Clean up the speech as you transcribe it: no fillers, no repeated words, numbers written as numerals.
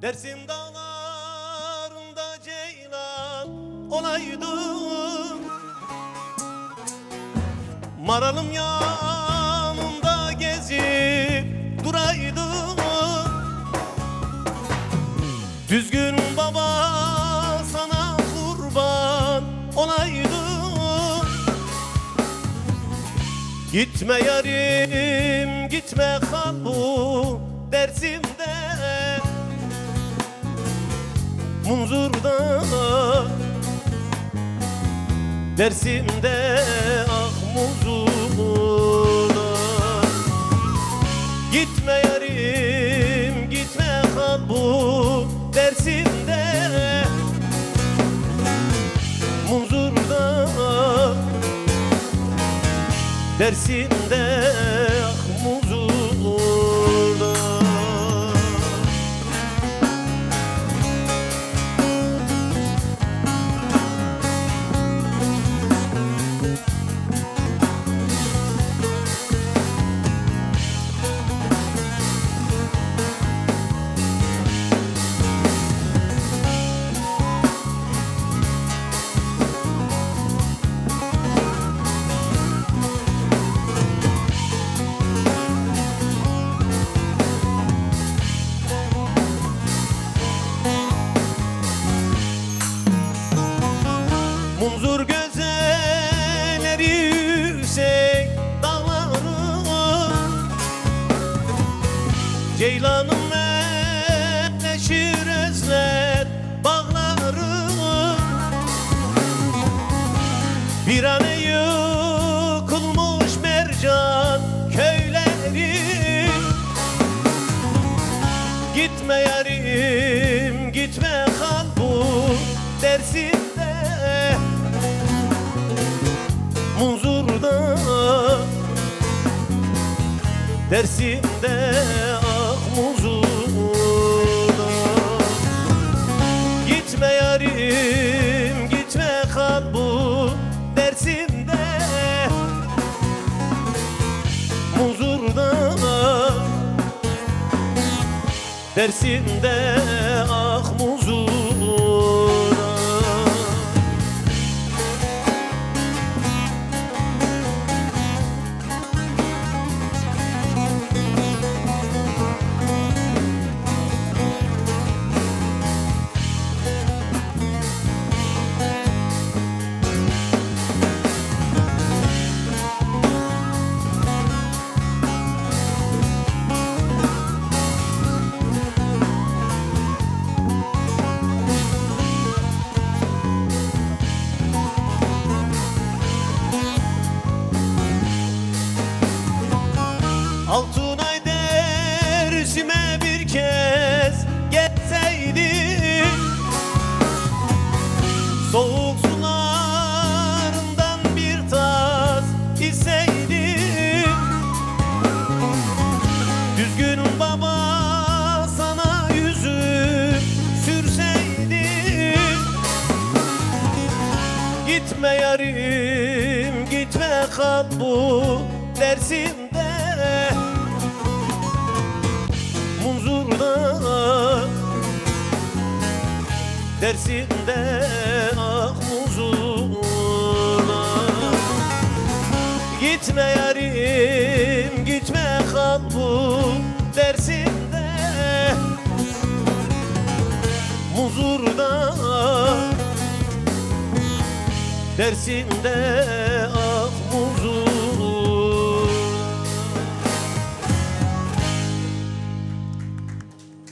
Dersim dağlarında ceylan olaydım, maralım yanımda gezip duraydım. Düzgün baba sana kurban olaydım. Gitme yarim gitme kal bu Dersim'de, Munzur'da, Dersim'de, ah Munzur'da. Gitme yarim gitme kal bu Dersim'de, Munzur'da, Dersim'de, ah Munzur'da. Munzur gözelleri yüksek dağları, ceylanım menneşir özler bağları. Bir an yıkılmış mercan köyleri. Gitme yarim gitme kal bu Dersim'de, Munzur'da, Dersim'de, ah Munzur'da. Gitme yarim gitme kal bu Dersim'de, Munzur'da, Dersim'de, ah Munzur'da. Altınay Dersim'e bir kez gelseydim, soğuk sularından bir tas içseydim. Düzgün baba sana yüzüm sürseydim. Gitme yarim gitme kal bu Dersim'de, Munzur'da, Dersim'de, ah Munzur'da. Gitme yarim gitme kal bu Dersim'de, Munzur'da, Dersim'de, ah Munzur'da.